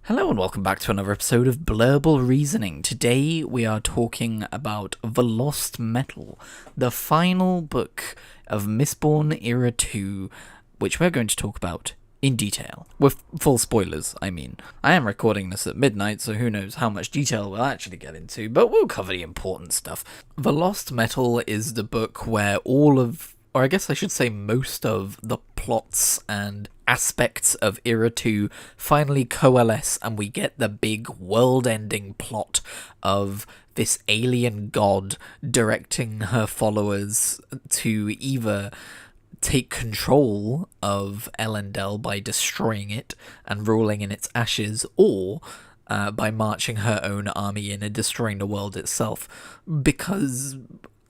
Hello and welcome back to another episode of Blurble Reasoning. Today we are talking about The Lost Metal, the final book of Mistborn Era 2, which we're going to talk about in detail. With full spoilers, I mean. I am recording this at midnight, so who knows how much detail we'll actually get into, but we'll cover the important stuff. The Lost Metal is the book where or I guess I should say most of the plots and aspects of Era 2 finally coalesce and we get the big world-ending plot of this alien god directing her followers to either take control of Elendel by destroying it and rolling in its ashes, or by marching her own army in and destroying the world itself.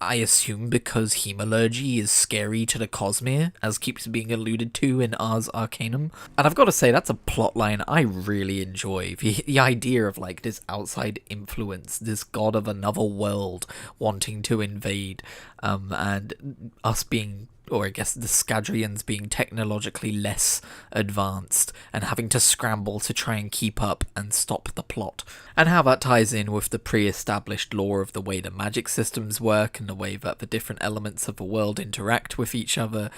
I assume because hemalurgy is scary to the Cosmere, as keeps being alluded to in Ars Arcanum. And I've got to say, that's a plotline I really enjoy. The idea of, like, this outside influence, this god of another world wanting to invade, and us being, or I guess the Scadrians being technologically less advanced and having to scramble to try and keep up and stop the plot. And how that ties in with the pre-established lore of the way the magic systems work and the way that the different elements of the world interact with each other.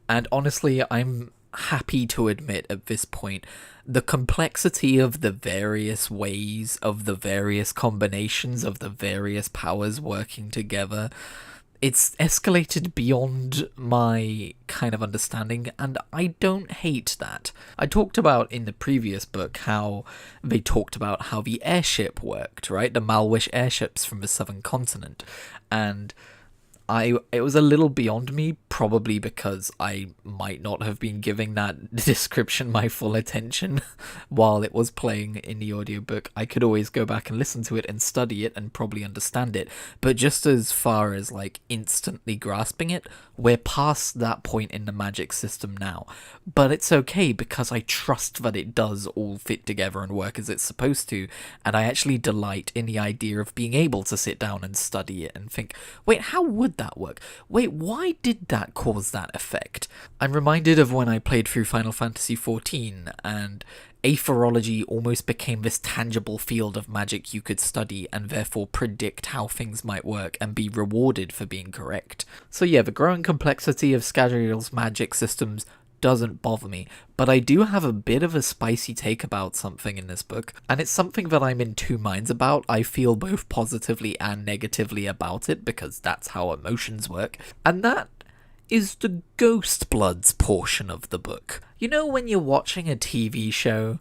And honestly, I'm happy to admit at this point, the complexity of the various ways of the various combinations of the various powers working together, it's escalated beyond my kind of understanding, and I don't hate that. I talked about in the previous book how they talked about how the airship worked, right? The Malwish airships from the southern continent, and it was a little beyond me, probably because I might not have been giving that description my full attention while it was playing in the audiobook. I could always go back and listen to it and study it and probably understand it, but just as far as like instantly grasping it, we're past that point in the magic system now. But it's okay because I trust that it does all fit together and work as it's supposed to, and I actually delight in the idea of being able to sit down and study it and think, wait, how would that work? Wait, why did that cause that effect? I'm reminded of when I played through Final Fantasy XIV and aetherology almost became this tangible field of magic you could study and therefore predict how things might work and be rewarded for being correct. So yeah, the growing complexity of Scadrial's magic systems doesn't bother me, but I do have a bit of a spicy take about something in this book, and it's something that I'm in two minds about. I feel both positively and negatively about it, because that's how emotions work, and that is the Ghost Bloods portion of the book. You know when you're watching a TV show,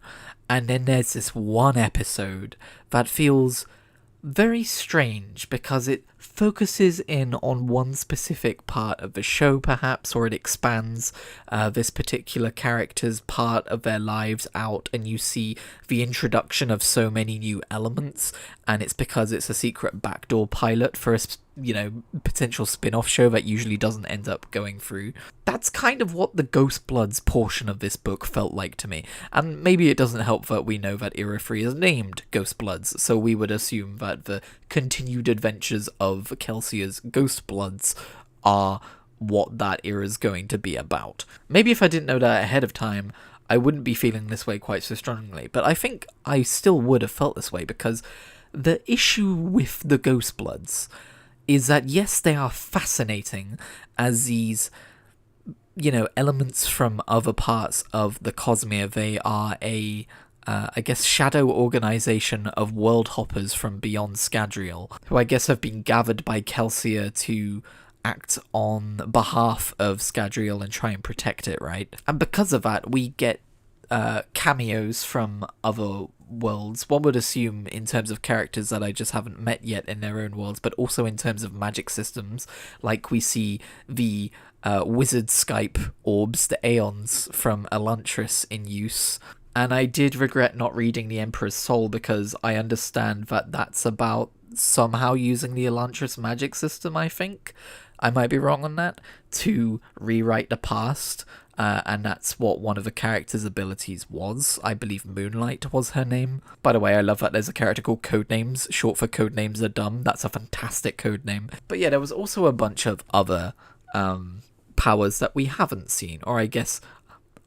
and then there's this one episode that feels very strange because it focuses in on one specific part of the show, perhaps, or it expands this particular character's part of their lives out, and you see the introduction of so many new elements, and it's because it's a secret backdoor pilot for a potential spin-off show that usually doesn't end up going through. That's kind of what the Ghost Bloods portion of this book felt like to me, and maybe it doesn't help that we know that Era 3 is named Ghost Bloods, so we would assume that the continued adventures of Kelsia's Ghost Bloods are what that era is going to be about. Maybe if I didn't know that ahead of time, I wouldn't be feeling this way quite so strongly, but I think I still would have felt this way, because the issue with the Ghost Bloods is that, yes, they are fascinating as these, elements from other parts of the Cosmere. They are a shadow organization of world hoppers from beyond Scadrial, who I guess have been gathered by Kelsia to act on behalf of Scadrial and try and protect it, right? And because of that, we get cameos from other worlds. One would assume in terms of characters that I just haven't met yet in their own worlds, but also in terms of magic systems, like we see the wizard Skype orbs, the Aeons from Elantris in use. And I did regret not reading The Emperor's Soul, because I understand that that's about somehow using the Elantris magic system, I think. I might be wrong on that, to rewrite the past. And that's what one of the character's abilities was. I believe Moonlight was her name. By the way, I love that there's a character called Codenames, short for Codenames Are Dumb. That's a fantastic codename. But yeah, there was also a bunch of other powers that we haven't seen, or I guess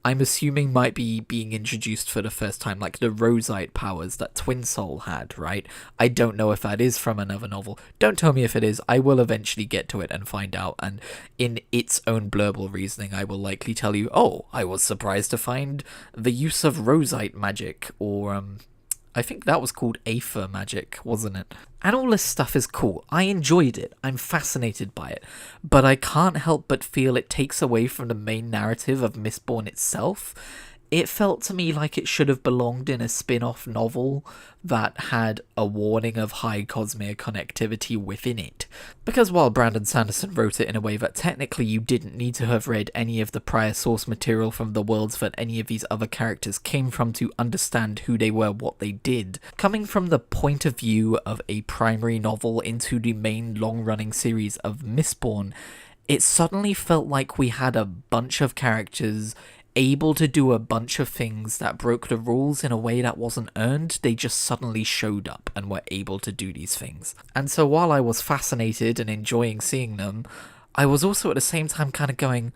I'm assuming might be being introduced for the first time, like the Rosite powers that Twin Soul had, right? I don't know if that is from another novel. Don't tell me if it is. I will eventually get to it and find out, and in its own blurble reasoning, I will likely tell you, oh, I was surprised to find the use of Rosite magic, or, I think that was called Aether magic, wasn't it? And all this stuff is cool. I enjoyed it. I'm fascinated by it. But I can't help but feel it takes away from the main narrative of Mistborn itself. It felt to me like it should have belonged in a spin-off novel that had a warning of high Cosmere connectivity within it. Because while Brandon Sanderson wrote it in a way that technically you didn't need to have read any of the prior source material from the worlds that any of these other characters came from to understand who they were, what they did, coming from the point of view of a primary novel into the main long-running series of Mistborn, it suddenly felt like we had a bunch of characters able to do a bunch of things that broke the rules in a way that wasn't earned. They just suddenly showed up and were able to do these things. And so while I was fascinated and enjoying seeing them, I was also at the same time kind of going,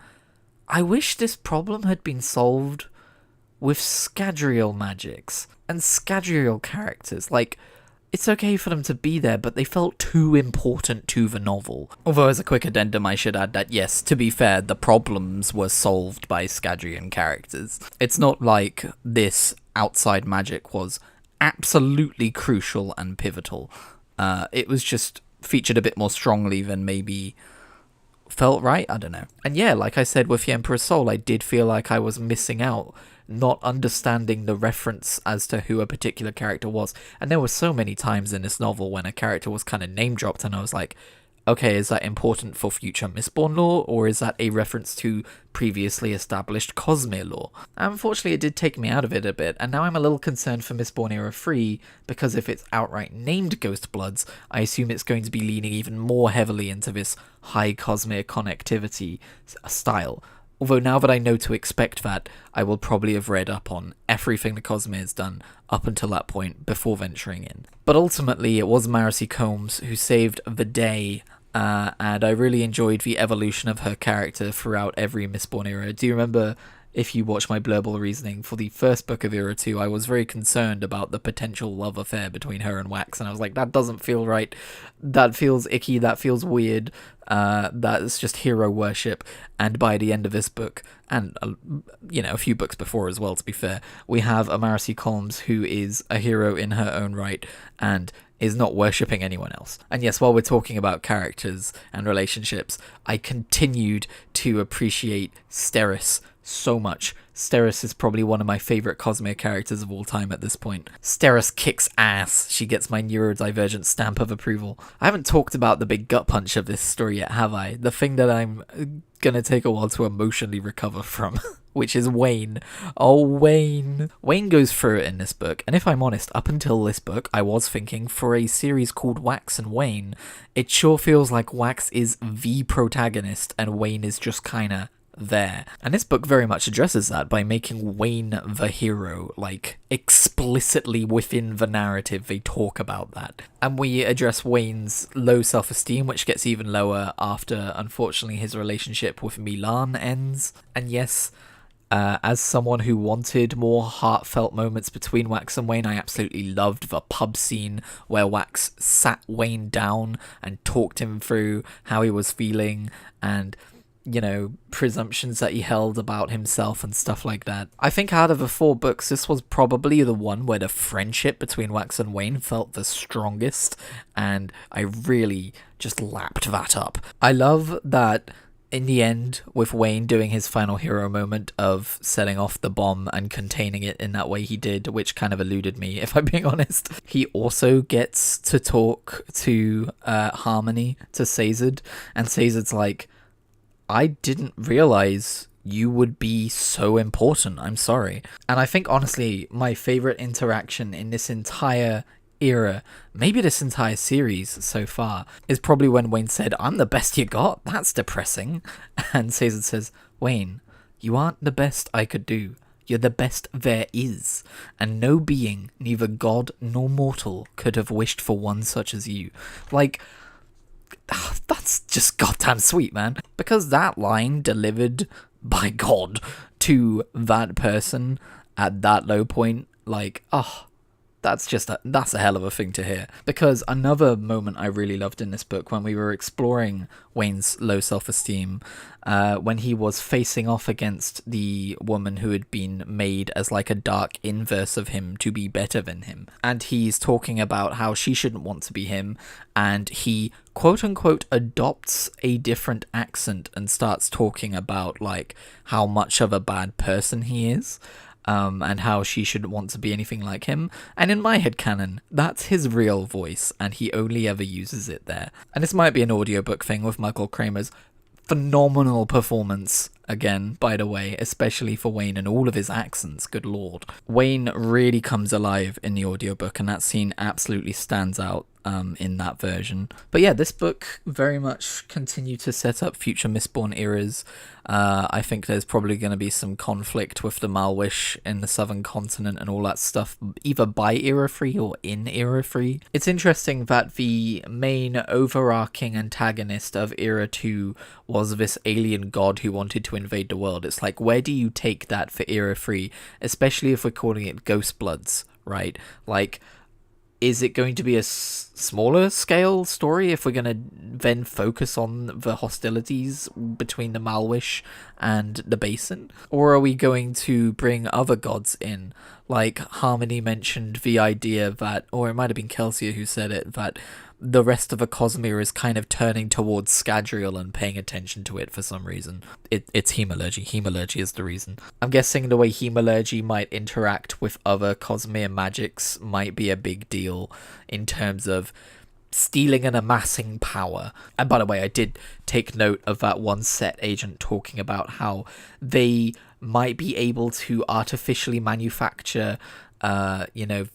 I wish this problem had been solved with Scadrial magics and Scadrial characters. Like, it's okay for them to be there, but they felt too important to the novel. Although, as a quick addendum, I should add that, yes, to be fair, the problems were solved by Scadrian characters. It's not like this outside magic was absolutely crucial and pivotal. It was just featured a bit more strongly than maybe felt right? I don't know. And yeah, like I said with the Emperor's Soul, I did feel like I was missing out, not understanding the reference as to who a particular character was. And there were so many times in this novel when a character was kind of name dropped and I was like, okay, is that important for future Mistborn lore, or is that a reference to previously established Cosmere lore? Unfortunately, it did take me out of it a bit, and now I'm a little concerned for Mistborn Era 3, because if it's outright named Ghost Bloods, I assume it's going to be leaning even more heavily into this high Cosmere connectivity style. Although now that I know to expect that, I will probably have read up on everything the Cosmere's done up until that point before venturing in. But ultimately, it was Marcy Combs who saved the day, and I really enjoyed the evolution of her character throughout every Mistborn era. Do you remember, if you watch my blurble reasoning, for the first book of Era 2, I was very concerned about the potential love affair between her and Wax, and I was like, that doesn't feel right, that feels icky, that feels weird, that's just hero worship. And by the end of this book, and a few books before as well, to be fair, we have a Marcy Combs who is a hero in her own right, and is not worshipping anyone else. And yes, while we're talking about characters and relationships, I continued to appreciate Steris so much. Steris is probably one of my favourite Cosmere characters of all time at this point. Steris kicks ass. She gets my neurodivergent stamp of approval. I haven't talked about the big gut punch of this story yet, have I? The thing that I'm gonna take a while to emotionally recover from. Which is Wayne. Oh, Wayne. Wayne goes through it in this book, and if I'm honest, up until this book, I was thinking, for a series called Wax and Wayne, it sure feels like Wax is the protagonist, and Wayne is just kinda there. And this book very much addresses that by making Wayne the hero, like, explicitly within the narrative they talk about that. And we address Wayne's low self-esteem, which gets even lower after, unfortunately, his relationship with Milan ends. And yes, as someone who wanted more heartfelt moments between Wax and Wayne, I absolutely loved the pub scene where Wax sat Wayne down and talked him through how he was feeling and, presumptions that he held about himself and stuff like that. I think out of the 4 books, this was probably the one where the friendship between Wax and Wayne felt the strongest, and I really just lapped that up. I love that in the end, with Wayne doing his final hero moment of setting off the bomb and containing it in that way he did, which kind of eluded me, if I'm being honest. He also gets to talk to Harmony, to Sazed, and Sazed's like, I didn't realize you would be so important, I'm sorry. And I think, honestly, my favourite interaction in this entire era, maybe this entire series so far, is probably when Wayne said, I'm the best you got, that's depressing. And Sazed says, Wayne, you aren't the best I could do, you're the best there is, and no being, neither god nor mortal, could have wished for one such as you. Like, that's just goddamn sweet, man. Because that line delivered by God to that person at that low point, like, oh, that's a hell of a thing to hear. Because another moment I really loved in this book, when we were exploring Wayne's low self-esteem, when he was facing off against the woman who had been made as like a dark inverse of him to be better than him, and he's talking about how she shouldn't want to be him, and he quote unquote adopts a different accent and starts talking about like how much of a bad person he is. And how she shouldn't want to be anything like him. And in my headcanon, that's his real voice, and he only ever uses it there. And this might be an audiobook thing with Michael Kramer's phenomenal performance, again, by the way, especially for Wayne and all of his accents, good lord. Wayne really comes alive in the audiobook, and that scene absolutely stands out in that version. But yeah, this book very much continued to set up future Mistborn eras. I think there's probably going to be some conflict with the Malwish in the southern continent and all that stuff, either by Era 3 or in Era 3. It's interesting that the main overarching antagonist of Era 2 was this alien god who wanted to invade the world. It's like, where do you take that for Era 3, especially if we're calling it Ghost Bloods, right? Like, is it going to be a smaller scale story if we're going to then focus on the hostilities between the Malwish and the Basin? Or are we going to bring other gods in? Like Harmony mentioned the idea that, or it might have been Kelsier who said it, that the rest of the Cosmere is kind of turning towards Scadrial and paying attention to it for some reason. It's Hemalurgy. Hemalurgy is the reason. I'm guessing the way Hemalurgy might interact with other Cosmere magics might be a big deal in terms of stealing and amassing power. And by the way, I did take note of that one set agent talking about how they might be able to artificially manufacture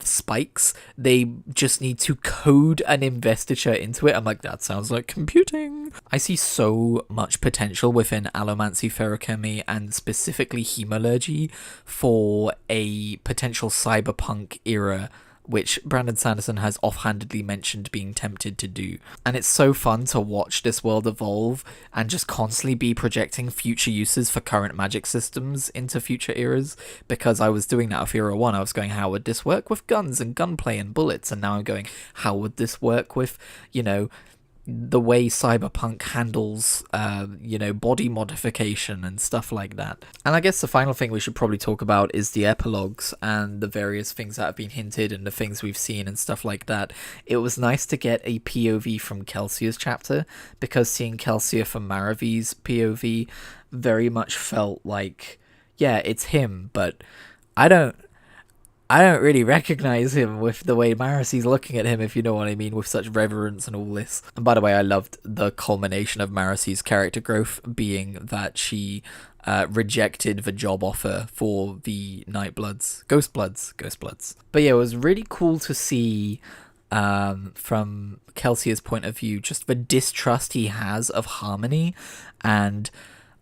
spikes. They just need to code an investiture into it. I'm like, that sounds like computing. I see so much potential within allomancy, ferochemy, and specifically hemalurgy for a potential cyberpunk era, which Brandon Sanderson has offhandedly mentioned being tempted to do. And it's so fun to watch this world evolve and just constantly be projecting future uses for current magic systems into future eras, because I was doing that with Era 1. I was going, how would this work with guns and gunplay and bullets? And now I'm going, how would this work with, the way cyberpunk handles, body modification and stuff like that. And I guess the final thing we should probably talk about is the epilogues and the various things that have been hinted and the things we've seen and stuff like that. It was nice to get a POV from Kelsier's chapter, because seeing Kelsier from Maravi's POV very much felt like, yeah, it's him, but I don't really recognize him with the way Marasi's looking at him, if you know what I mean, with such reverence and all this. And by the way, I loved the culmination of Marasi's character growth being that she rejected the job offer for the Ghost Bloods. But yeah, it was really cool to see from Kelsier's point of view, just the distrust he has of Harmony. And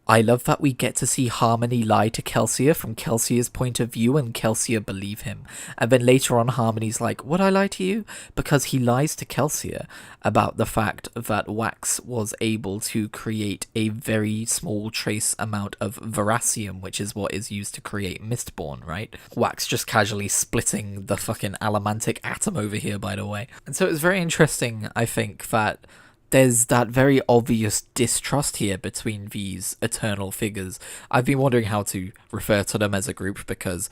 I love that we get to see Harmony lie to Kelsier from Kelsier's point of view, and Kelsier believe him. And then later on, Harmony's like, would I lie to you? Because he lies to Kelsier about the fact that Wax was able to create a very small trace amount of Veracium, which is what is used to create Mistborn, right? Wax just casually splitting the fucking allomantic atom over here, by the way. And so it's very interesting, I think, that there's that very obvious distrust here between these eternal figures. I've been wondering how to refer to them as a group because,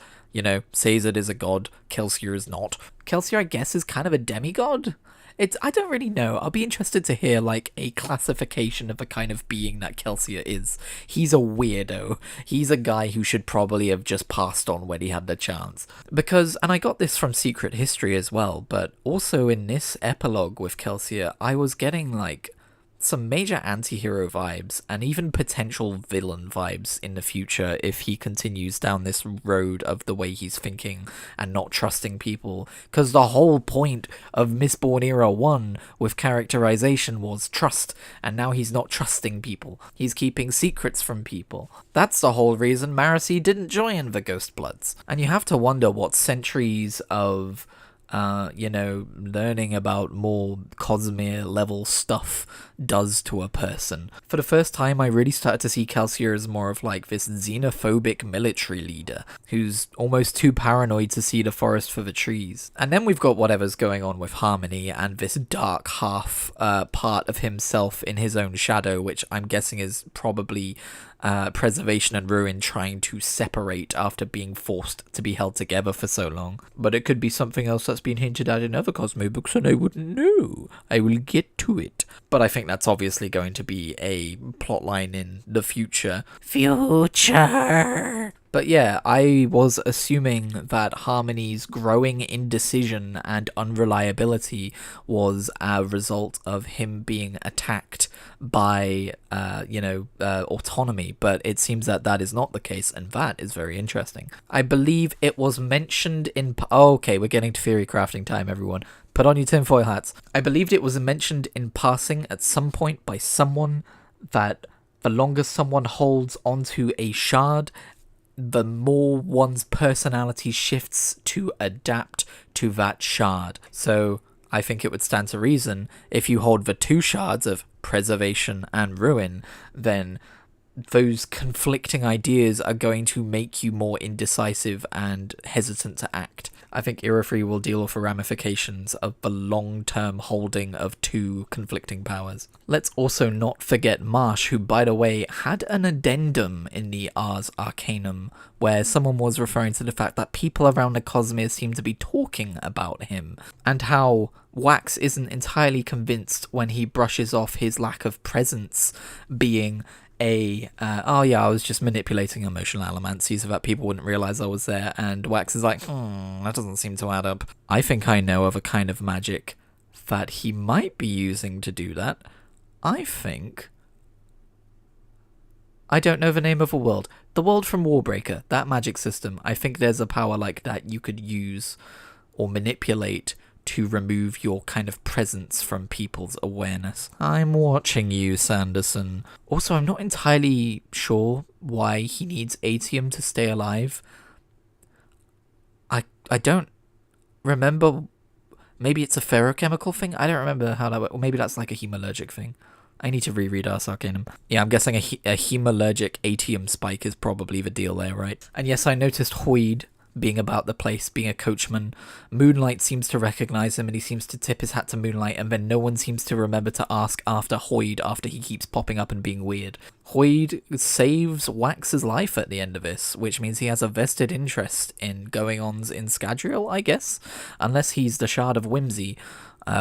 Sazed is a god, Kelsier is not. Kelsier, I guess, is kind of a demigod? I don't really know. I'll be interested to hear, a classification of the kind of being that Kelsier is. He's a weirdo. He's a guy who should probably have just passed on when he had the chance. Because, and I got this from Secret History as well, but also in this epilogue with Kelsier, I was getting, some major anti-hero vibes and even potential villain vibes in the future if he continues down this road of the way he's thinking and not trusting people. Because the whole point of Mistborn Era 1 with characterization was trust, and now he's not trusting people. He's keeping secrets from people. That's the whole reason Marasi didn't join the Ghost Bloods. And you have to wonder what centuries of learning about more Cosmere level stuff does to a person. For the first time, I really started to see Calcia as more of like this xenophobic military leader who's almost too paranoid to see the forest for the trees. And then we've got whatever's going on with Harmony and this dark half part of himself in his own shadow, which I'm guessing is probably Preservation and Ruin trying to separate after being forced to be held together for so long. But it could be something else that's been hinted at in other Cosmo books and I wouldn't know. I will get to it. But I think that's obviously going to be a plotline in the future. But yeah, I was assuming that Harmony's growing indecision and unreliability was a result of him being attacked by, autonomy, but it seems that that is not the case, and that is very interesting. I believe it was mentioned in... okay, we're getting to theory crafting time, everyone. Put on your tinfoil hats. I believed it was mentioned in passing at some point by someone that the longer someone holds onto a shard, the more one's personality shifts to adapt to that shard. So I think it would stand to reason if you hold the two shards of Preservation and Ruin, then those conflicting ideas are going to make you more indecisive and hesitant to act. I think Era 3 will deal with the ramifications of the long-term holding of two conflicting powers. Let's also not forget Marsh, who, by the way, had an addendum in the Ars Arcanum where someone was referring to the fact that people around the Cosmere seem to be talking about him, and how Wax isn't entirely convinced when he brushes off his lack of presence being I was just manipulating emotional allomancy so that people wouldn't realize I was there, and Wax is like, that doesn't seem to add up. I think I know of a kind of magic that he might be using to do that. I don't know the name of a world. The world from Warbreaker, that magic system. I think there's a power like that you could use or manipulate to remove your kind of presence from people's awareness. I'm watching you, Sanderson. Also, I'm not entirely sure why he needs atium to stay alive. I don't remember. Maybe it's a ferrochemical thing? I don't remember how that works. Or maybe that's like a hemalurgic thing. I need to reread Ars Arcanum. Yeah, I'm guessing a hemalurgic atium spike is probably the deal there, right? And yes, I noticed Hoyd being about the place, being a coachman. Moonlight seems to recognize him and he seems to tip his hat to Moonlight, and then no one seems to remember to ask after Hoyd after he keeps popping up and being weird. Hoyd saves Wax's life at the end of this, which means he has a vested interest in going-ons in Scadrial, I guess, unless he's the Shard of Whimsy,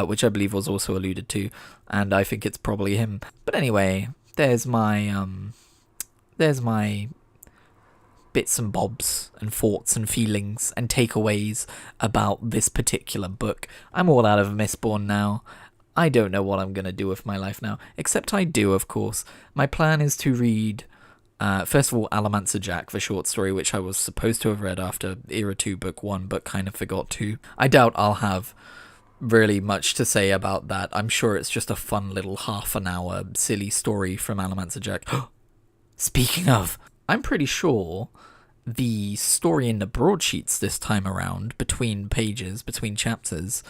which I believe was also alluded to, and I think it's probably him. But anyway, there's my bits and bobs and thoughts and feelings and takeaways about this particular book. I'm all out of Mistborn now. I don't know what I'm going to do with my life now, except I do, of course. My plan is to read, first of all, Alamancer Jack, the short story, which I was supposed to have read after Era 2 Book 1, but kind of forgot to. I doubt I'll have really much to say about that. I'm sure it's just a fun little half an hour silly story from Alamancer Jack. Speaking of, I'm pretty sure the story in the broadsheets this time around, between pages, between chapters,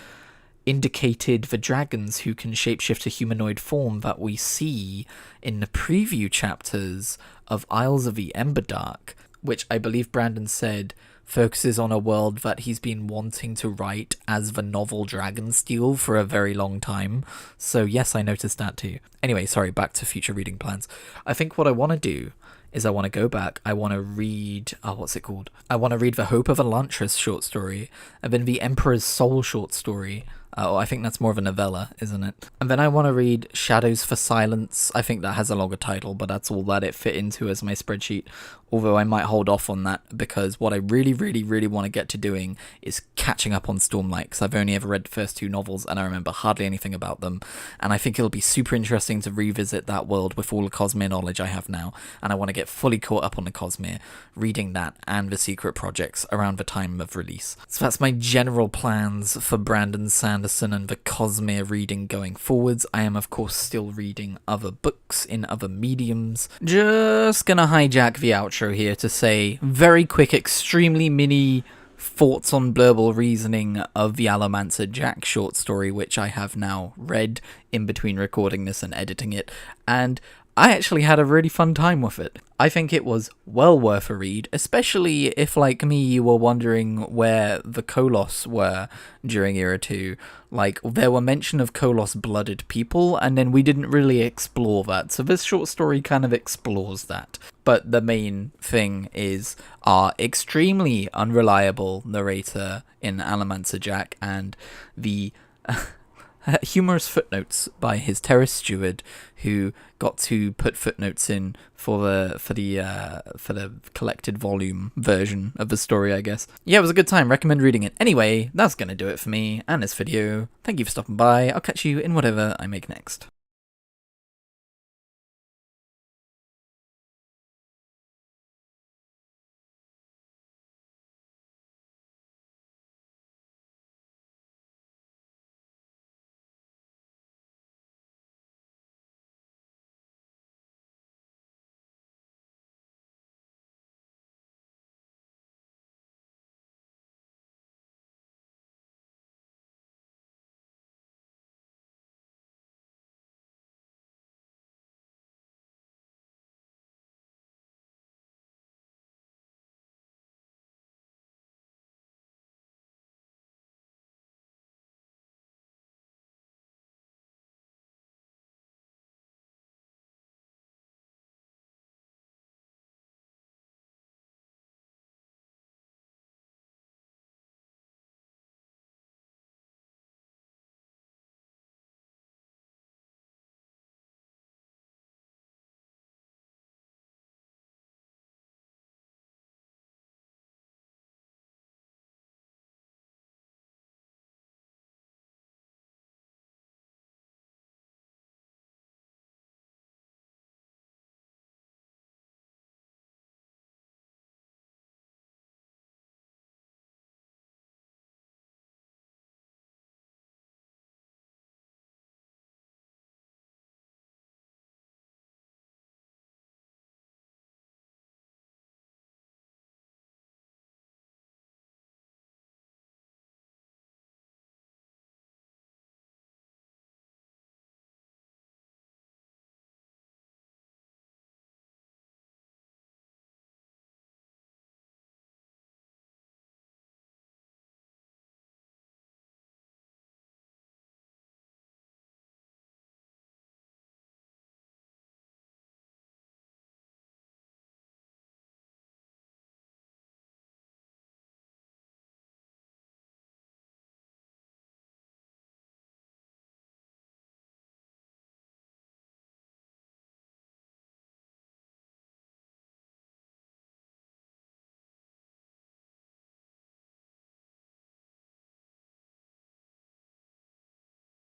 indicated the dragons who can shapeshift to humanoid form that we see in the preview chapters of Isles of the Emberdark, which I believe Brandon said focuses on a world that he's been wanting to write as the novel Dragonsteel for a very long time. So yes, I noticed that too. Anyway, sorry, back to future reading plans. I think what I want to do is I want to go back, I want to read, what's it called? I want to read The Hope of Elantris short story, and then The Emperor's Soul short story. I think that's more of a novella, isn't it? And then I want to read Shadows for Silence. I think that has a longer title, but that's all that it fit into as my spreadsheet. Although I might hold off on that, because what I really, really, really want to get to doing is catching up on Stormlight, because I've only ever read the first two novels, and I remember hardly anything about them. And I think it'll be super interesting to revisit that world with all the Cosmere knowledge I have now, and I want to get fully caught up on the Cosmere, reading that and the secret projects around the time of release. So that's my general plans for Brandon Sanderson and the Cosmere reading going forwards. I am, of course, still reading other books in other mediums. Just gonna hijack the outro here to say, very quick, extremely mini thoughts on blurble reasoning of the Alamancer Jack short story, which I have now read in between recording this and editing it, and I actually had a really fun time with it. I think it was well worth a read, especially if, like me, you were wondering where the Koloss were during Era 2. Like, there were mention of Koloss-blooded people, and then we didn't really explore that, so this short story kind of explores that. But the main thing is our extremely unreliable narrator in Alamancer Jack and the humorous footnotes by his terrace steward, who got to put footnotes in for the collected volume version of the story, I guess. Yeah, it was a good time. Recommend reading it. Anyway, that's gonna do it for me and this video. Thank you for stopping by. I'll catch you in whatever I make next.